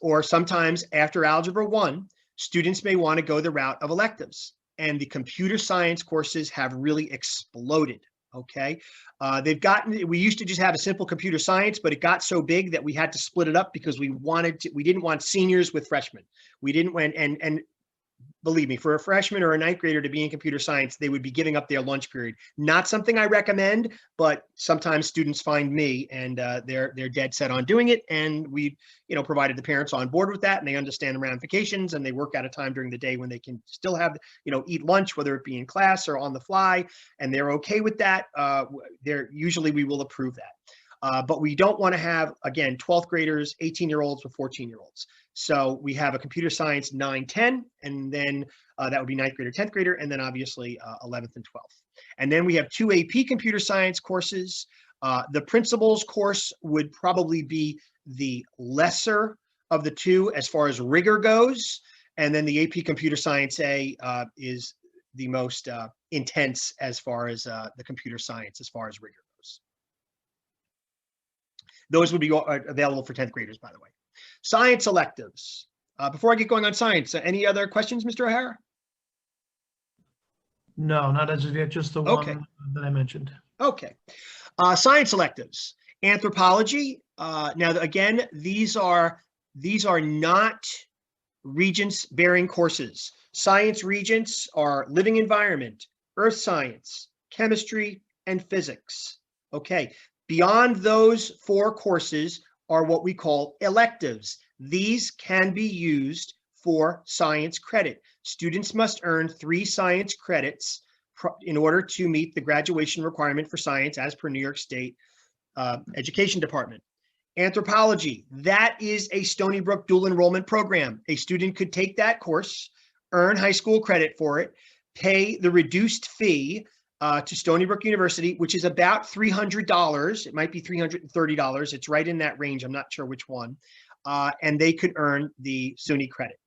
or sometimes after Algebra 1, students may want to go the route of electives. And the computer science courses have really exploded, okay? We used to just have a simple computer science, but it got so big that we had to split it up because we didn't want seniors with freshmen. We didn't want, and believe me, for a freshman or a ninth grader to be in computer science, they would be giving up their lunch period. Not something I recommend, but sometimes students find me and they're dead set on doing it. And we, provided the parents on board with that and they understand the ramifications and they work out a time during the day when they can still have, eat lunch, whether it be in class or on the fly, and they're okay with that. Usually we will approve that. But we don't want to have, again, 12th graders, 18-year-olds or 14-year-olds. So we have a computer science 9, 10, and then that would be 9th grader, 10th grader, and then obviously 11th and 12th. And then we have 2 AP computer science courses. The principles course would probably be the lesser of the two as far as rigor goes. And then the AP computer science A is the most intense as far as the computer science, as far as rigor goes. Those would be available for 10th graders, by the way. Science electives. Before I get going on science, any other questions, Mr. O'Hara? No, not as of yet, just the one that I mentioned. Okay. Science electives. Anthropology. Now, again, these are not Regents-bearing courses. Science Regents are living environment, earth science, chemistry, and physics. Okay. Beyond those 4 courses are what we call electives. These can be used for science credit. Students must earn 3 science credits in order to meet the graduation requirement for science as per New York State Education Department. Anthropology, that is a Stony Brook dual enrollment program. A student could take that course, earn high school credit for it, pay the reduced fee to Stony Brook University, which is about $300. It might be $330. It's right in that range. I'm not sure which one. And they could earn the SUNY credit.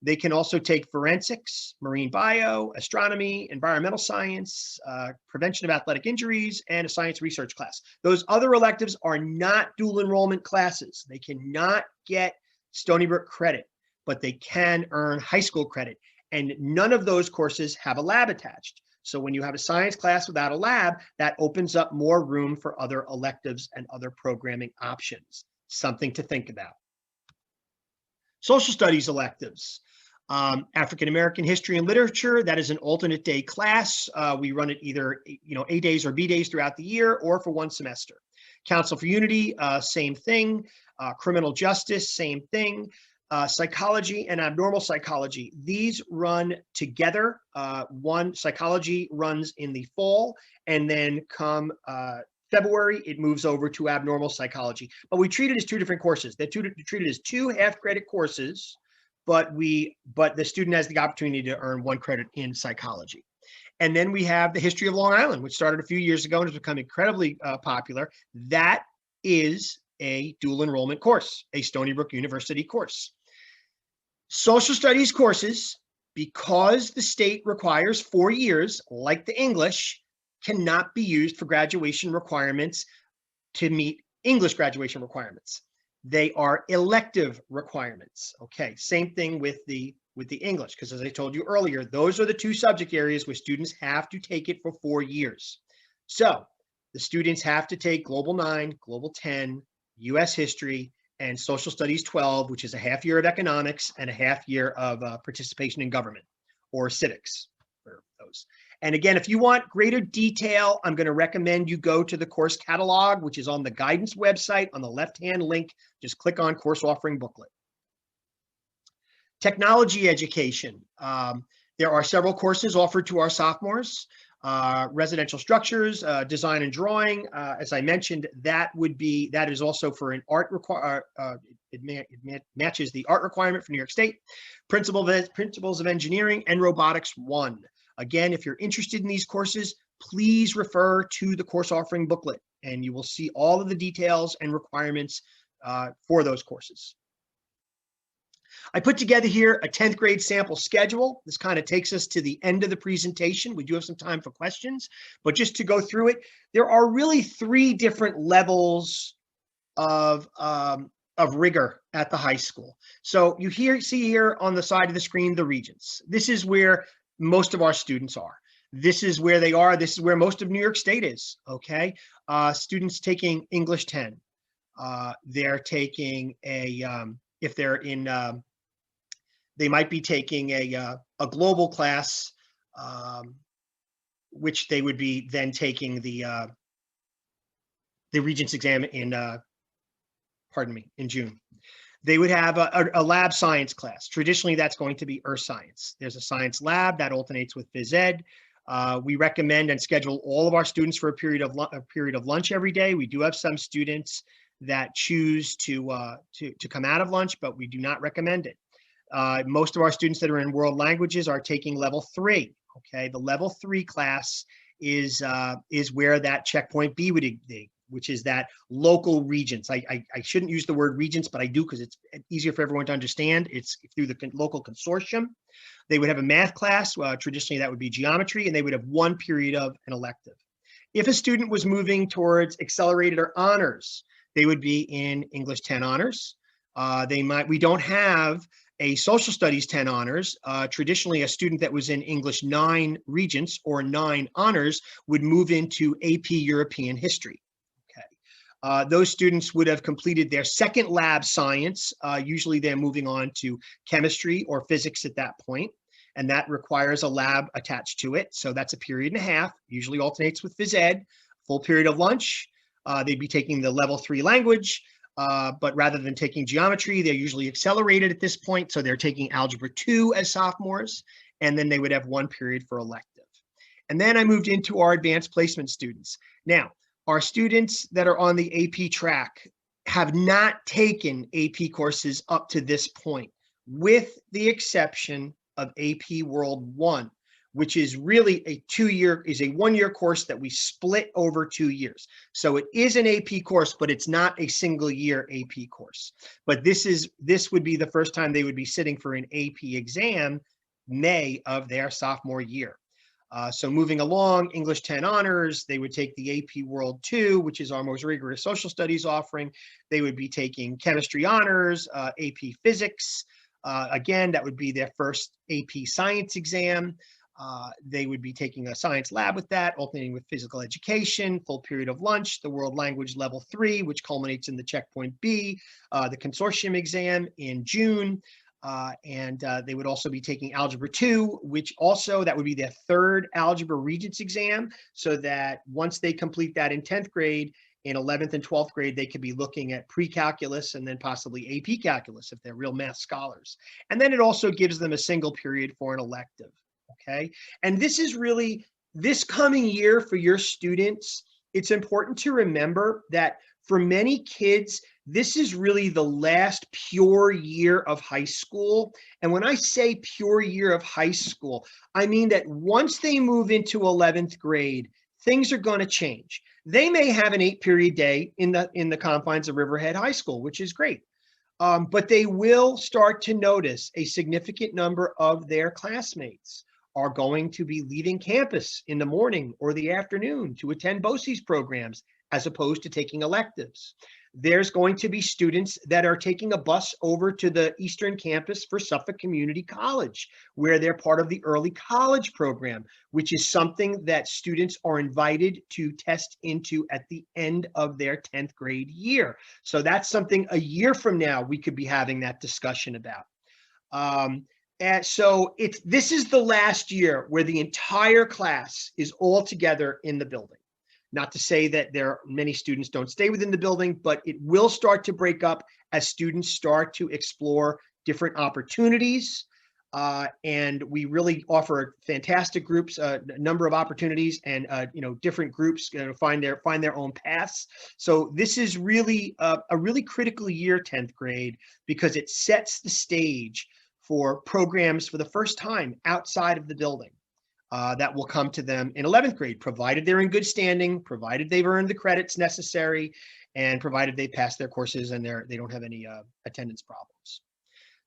They can also take forensics, marine bio, astronomy, environmental science, prevention of athletic injuries, and a science research class. Those other electives are not dual enrollment classes. They cannot get Stony Brook credit, but they can earn high school credit. And none of those courses have a lab attached. So when you have a science class without a lab, that opens up more room for other electives and other programming options. Something to think about. Social studies electives. African American history and literature, that is an alternate day class. We run it either A days or B days throughout the year or for 1 semester. Council for Unity, same thing. Criminal justice, same thing. Psychology and abnormal psychology, these run together. One, psychology runs in the fall, and then come February, it moves over to abnormal psychology. But we treat it as 2 different courses. They're treated as 2 half-credit courses, but the student has the opportunity to earn 1 credit in psychology. And then we have the history of Long Island, which started a few years ago and has become incredibly popular. That is a dual enrollment course, a Stony Brook University course. Social studies courses, because the state requires 4 years, like the English, cannot be used for graduation requirements to meet English graduation requirements. They are elective requirements. Okay, same thing with the English, because as I told you earlier, those are the 2 subject areas where students have to take it for 4 years. So the students have to take Global 9, Global 10, US History, and Social Studies 12, which is a half year of economics and a half year of participation in government, or civics for those. And again, if you want greater detail, I'm going to recommend you go to the course catalog, which is on the guidance website on the left-hand link. Just click on course offering booklet. Technology education. There are several courses offered to our sophomores. Residential structures, design and drawing. As I mentioned, that is also for an art it matches the art requirement for New York State. Principles of Engineering and Robotics 1. Again, if you're interested in these courses, please refer to the course offering booklet and you will see all of the details and requirements for those courses. I put together here a 10th grade sample schedule. This kind of takes us to the end of the presentation. We do have some time for questions, but just to go through it, there are really 3 different levels of rigor at the high school. So you see here on the side of the screen, the Regents. This is where most of our students are. This is where they are. This is where most of New York State is, okay? Students taking English 10. They're taking if they're in They might be taking a global class, which they would be then taking the Regents exam in, in June. They would have a lab science class. Traditionally, that's going to be earth science. There's a science lab that alternates with phys ed. We recommend and schedule all of our students for a period of lunch every day. We do have some students that choose to come out of lunch, but we do not recommend it. Most of our students that are in world languages are taking level 3. Okay, the level 3 class is where that checkpoint B would be, which is that local regents. I shouldn't use the word regents, but I do because it's easier for everyone to understand. It's through the local consortium. They would have a math class. Traditionally, that would be geometry, and they would have one period of an elective. If a student was moving towards accelerated or honors, they would be in English 10 honors. We don't have a social studies 10 honors. Traditionally, a student that was in English 9 Regents or 9 honors would move into AP European history. Those students would have completed their second lab science. Usually they're moving on to chemistry or physics at that point, and that requires a lab attached to it. So that's a period and a half, usually alternates with phys ed, full period of lunch. They'd be taking the level 3 language, but rather than taking geometry, they're usually accelerated at this point. So they're taking algebra 2 as sophomores, and then they would have one period for elective. And then I moved into our advanced placement students. Now, our students that are on the AP track have not taken AP courses up to this point, with the exception of AP World 1, which is really a 1-year course that we split over 2 years. So it is an AP course, but it's not a single year AP course. But this would be the first time they would be sitting for an AP exam, May of their sophomore year. So moving along, English 10 honors, they would take the AP World 2, which is our most rigorous social studies offering. They would be taking chemistry honors, AP physics. Again, that would be their first AP science exam. They would be taking a science lab with that, alternating with physical education, full period of lunch, the world language level 3, which culminates in the checkpoint B, the consortium exam in June. And they would also be taking algebra 2, which also that would be their third algebra regents exam, so that once they complete that in 10th grade, in 11th and 12th grade, they could be looking at pre-calculus and then possibly AP calculus if they're real math scholars. And then it also gives them a single period for an elective. Okay, and this is really, this coming year for your students, it's important to remember that for many kids, this is really the last pure year of high school. And when I say pure year of high school, I mean that once they move into 11th grade, things are going to change. They may have an 8-period day in the confines of Riverhead High School, which is great. But they will start to notice a significant number of their classmates are going to be leaving campus in the morning or the afternoon to attend Boces programs as opposed to taking electives. There's going to be students that are taking a bus over to the Eastern Campus for Suffolk Community College, where they're part of the early college program, which is something that students are invited to test into at the end of their 10th grade year. So that's something a year from now we could be having that discussion about. And so this is the last year where the entire class is all together in the building. Not to say that many students don't stay within the building, but it will start to break up as students start to explore different opportunities. And we really offer fantastic groups, a number of opportunities, and different groups find their own paths. So this is really a really critical year, 10th grade, because it sets the stage for programs for the first time outside of the building. That will come to them in 11th grade, provided they're in good standing, provided they've earned the credits necessary, and provided they pass their courses and they don't have any attendance problems.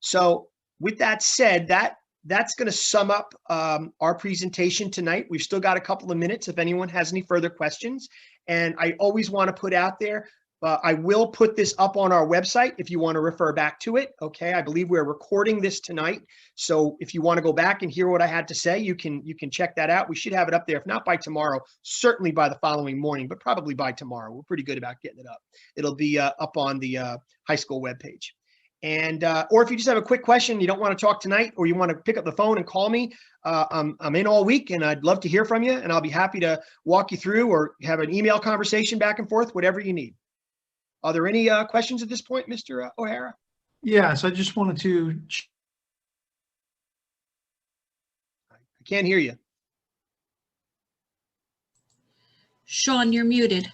So with that said, that's going to sum up our presentation tonight. We've still got a couple of minutes if anyone has any further questions. And I always want to put out there, I will put this up on our website if you want to refer back to it. Okay, I believe we're recording this tonight. So if you want to go back and hear what I had to say, you can check that out. We should have it up there, if not by tomorrow, certainly by the following morning, but probably by tomorrow. We're pretty good about getting it up. It'll be up on the high school webpage. And or if you just have a quick question, you don't want to talk tonight, or you want to pick up the phone and call me, I'm in all week, and I'd love to hear from you, and I'll be happy to walk you through or have an email conversation back and forth, whatever you need. Are there any questions at this point, Mr. O'Hara? Yes, I just wanted to. I can't hear you. Sean, you're muted.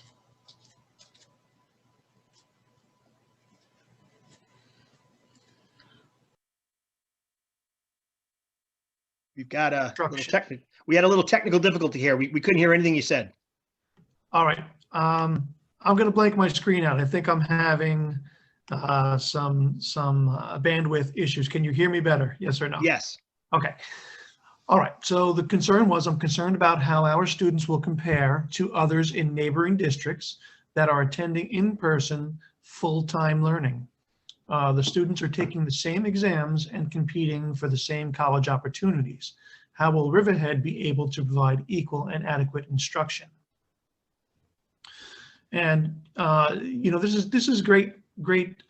We've got a little technical. We had a little technical difficulty here. We couldn't hear anything you said. All right. I'm going to blank my screen out. I think I'm having some bandwidth issues. Can you hear me better? Yes or no? Yes. Okay. All right. So the concern was, I'm concerned about how our students will compare to others in neighboring districts that are attending in-person full-time learning. The students are taking the same exams and competing for the same college opportunities. How will Riverhead be able to provide equal and adequate instruction? And this is great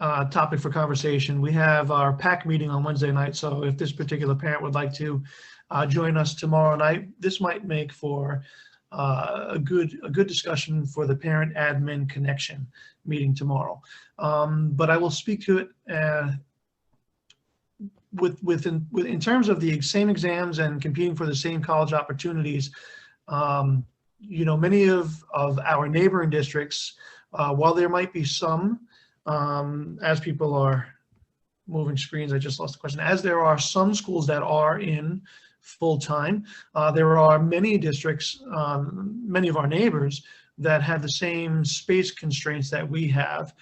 topic for conversation. We have our PAC meeting on Wednesday night, so if this particular parent would like to join us tomorrow night, this might make for a good discussion for the parent admin connection meeting tomorrow. But I will speak to it in terms of the same exams and competing for the same college opportunities. Many of our neighboring districts, while there might be some, as people are moving screens, I just lost the question, as there are some schools that are in full-time, there are many districts, many of our neighbors, that have the same space constraints that we have,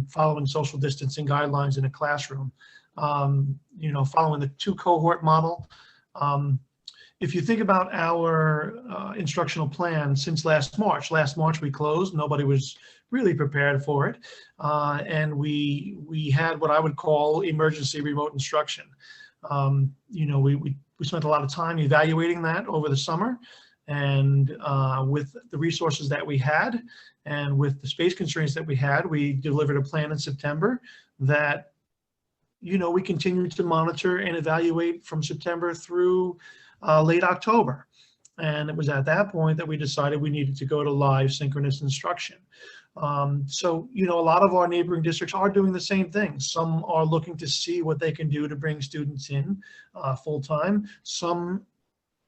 following social distancing guidelines in a classroom, following the 2 cohort model. If you think about our instructional plan since last March we closed, nobody was really prepared for it. And we had what I would call emergency remote instruction. We spent a lot of time evaluating that over the summer, and with the resources that we had and with the space constraints that we had, we delivered a plan in September that, we continued to monitor and evaluate from September through late October. And it was at that point that we decided we needed to go to live synchronous instruction. So, a lot of our neighboring districts are doing the same thing. Some are looking to see what they can do to bring students in full-time. Some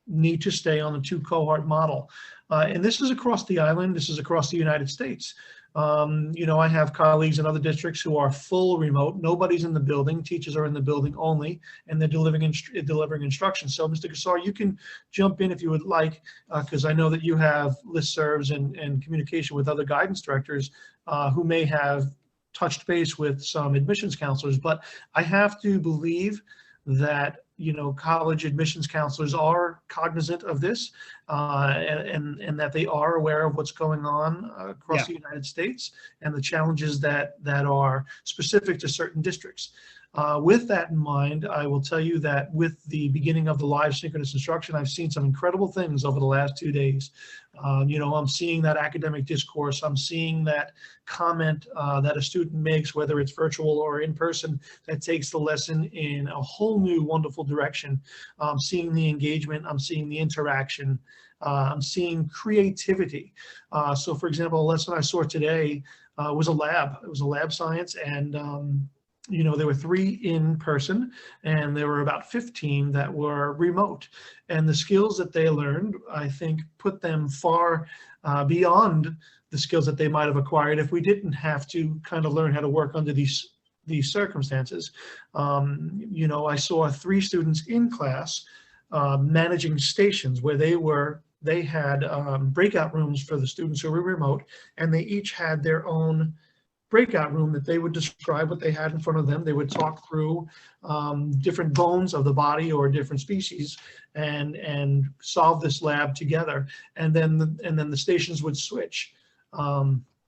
need to stay on the 2 cohort model. And this is across the island. This is across the United States. I have colleagues in other districts who are full remote. Nobody's in the building. Teachers are in the building only, and they're delivering instruction. So, Mr. Gassar, you can jump in if you would like, because I know that you have listservs and communication with other guidance directors who may have touched base with some admissions counselors. But I have to believe that college admissions counselors are cognizant of this, and that they are aware of what's going on across the United States and the challenges that are specific to certain districts. With that in mind, I will tell you that with the beginning of the live synchronous instruction, I've seen some incredible things over the last 2 days. I'm seeing that academic discourse. I'm seeing that comment that a student makes, whether it's virtual or in person, that takes the lesson in a whole new wonderful direction. I'm seeing the engagement. I'm seeing the interaction. I'm seeing creativity. So, for example, a lesson I saw today was a lab. It was a lab science, and there were 3 in person, and there were about 15 that were remote. And the skills that they learned, I think, put them far beyond the skills that they might have acquired if we didn't have to kind of learn how to work under these circumstances. I saw 3 students in class managing stations where they had breakout rooms for the students who were remote, and they each had their own breakout room that they would describe what they had in front of them. They would talk through different bones of the body or different species and solve this lab together. And then the stations would switch.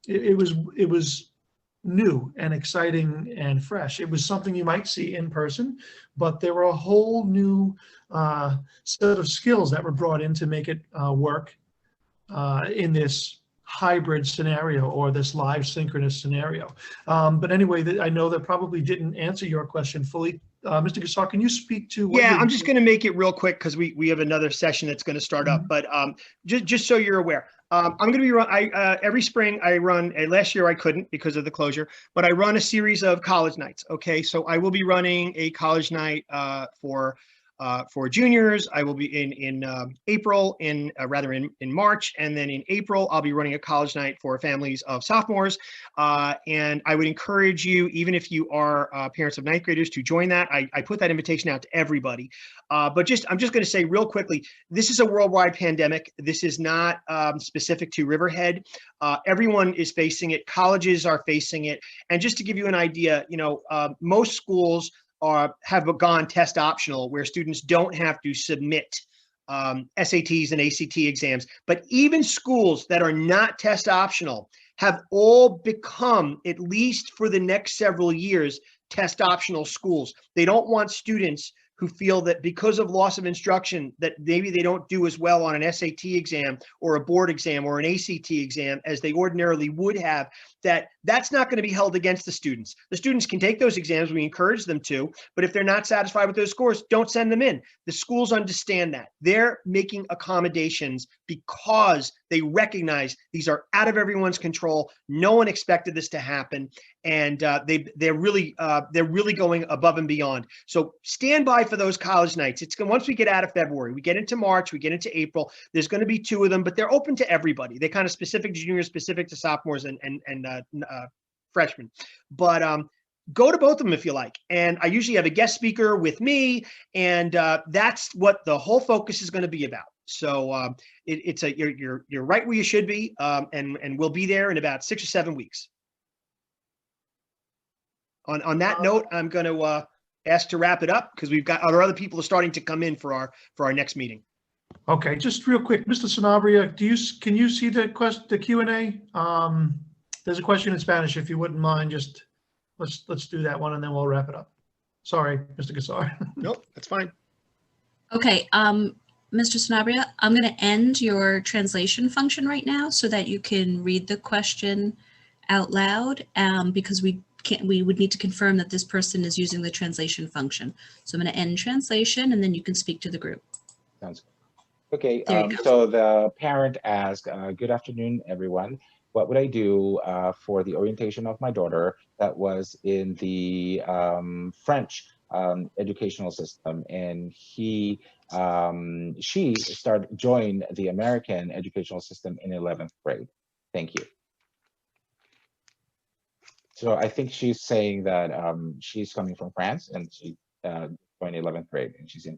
It was new and exciting and fresh. It was something you might see in person, but there were a whole new set of skills that were brought in to make it work in this hybrid scenario or this live synchronous scenario. But anyway, I know that probably didn't answer your question fully. Mr. Gassar, can you speak to what Yeah, you're I'm just going to make it real quick because we have another session that's going to start up. But just so you're aware, I'm going to be every spring I run. Last year I couldn't because of the closure, but I run a series of college nights. Okay, so I will be running a college night for juniors. I will be in April, rather in March, and then in April I'll be running a college night for families of sophomores. And I would encourage you, even if you are parents of ninth graders, to join that. I put that invitation out to everybody. But I'm just going to say real quickly, this is a worldwide pandemic. This is not specific to Riverhead. Everyone is facing it. Colleges are facing it. And just to give you an idea, most schools have gone test optional, where students don't have to submit SATs and ACT exams. But even schools that are not test optional have all become, at least for the next several years, test optional schools. They don't want students who feel that because of loss of instruction that maybe they don't do as well on an SAT exam or a board exam or an ACT exam as they ordinarily would have, that's not going to be held against the students. The students can take those exams, we encourage them to, but if they're not satisfied with those scores, don't send them in. The schools understand that. They're making accommodations because they recognize these are out of everyone's control. No one expected this to happen, and they're really going above and beyond. So stand by for those college nights. Once we get out of February, we get into March, we get into April. There's going to be 2 of them, but they're open to everybody. They're kind of specific to juniors, specific to sophomores, and freshmen. But go to both of them if you like. And I usually have a guest speaker with me, and that's what the whole focus is going to be about. So you're right where you should be, and we'll be there in about 6 or 7 weeks. On that note, I'm going to ask to wrap it up because we've got other people are starting to come in for our next meeting. Okay, just real quick, Mr. Sanabria, can you see the Q&A? There's a question in Spanish, if you wouldn't mind. Just let's do that one and then we'll wrap it up. Sorry, Mr. Gassar. Nope, that's fine. Okay, Mr. Sanabria, I'm going to end your translation function right now so that you can read the question out loud, because we would need to confirm that this person is using the translation function. So I'm going to end translation and then you can speak to the group. Sounds good. Okay, so the parent asked, good afternoon, everyone. What would I do for the orientation of my daughter that was in the French educational system, and she joined the American educational system in 11th grade? Thank you. So I think she's saying that she's coming from France and she joined 11th grade and she's in.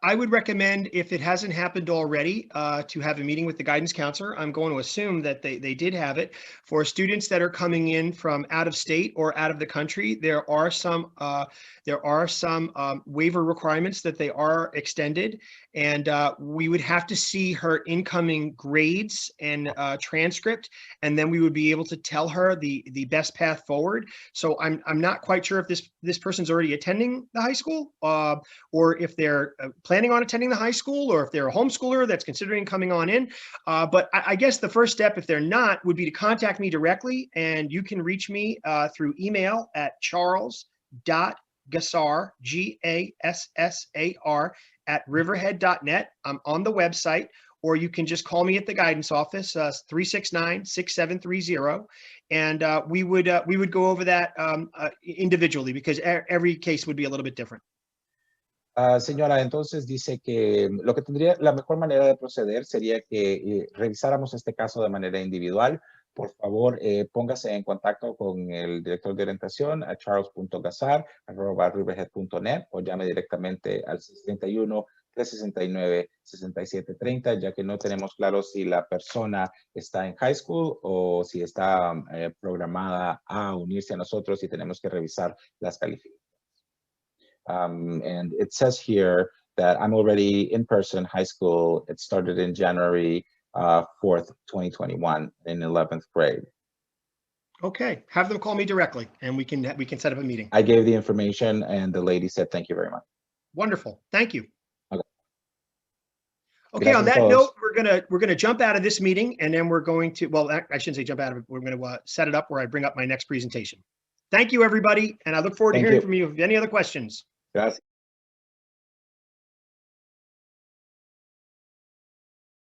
I would recommend, if it hasn't happened already, to have a meeting with the guidance counselor. I'm going to assume that they did have it. For students that are coming in from out of state or out of the country, there are some waiver requirements that they are extended, and we would have to see her incoming grades and transcript, and then we would be able to tell her the best path forward. So I'm not quite sure if this person's already attending the high school, or if they're planning on attending the high school, or if they're a homeschooler that's considering coming on in. But I guess the first step, if they're not, would be to contact me directly, and you can reach me through email at charles.gassar, Gassar, @riverhead.net. I'm on the website, or you can just call me at the guidance office, 369-6730, and we would go over that individually, because every case would be a little bit different. Señora, entonces dice que la mejor manera de proceder sería que revisáramos este caso de manera individual. Por favor, póngase en contacto con el director de orientación a charles.gassar@riverhead.net, o llame directamente al 631-369-6730, ya que no tenemos claro si la persona está en high school o si está programada a unirse a nosotros, y tenemos que revisar las calificaciones. And it says here that I'm already in person high school. It started in January 4th, 2021 in 11th grade. Okay, have them call me directly and we can set up a meeting. I gave the information and the lady said, thank you very much. Wonderful, thank you. Okay. Okay, on that note, we're gonna jump out of this meeting, and then we're going to, well, I shouldn't say jump out of it. We're going to set it up where I bring up my next presentation. Thank you, everybody, and I look forward to hearing from you. If you have any other questions. Gracias.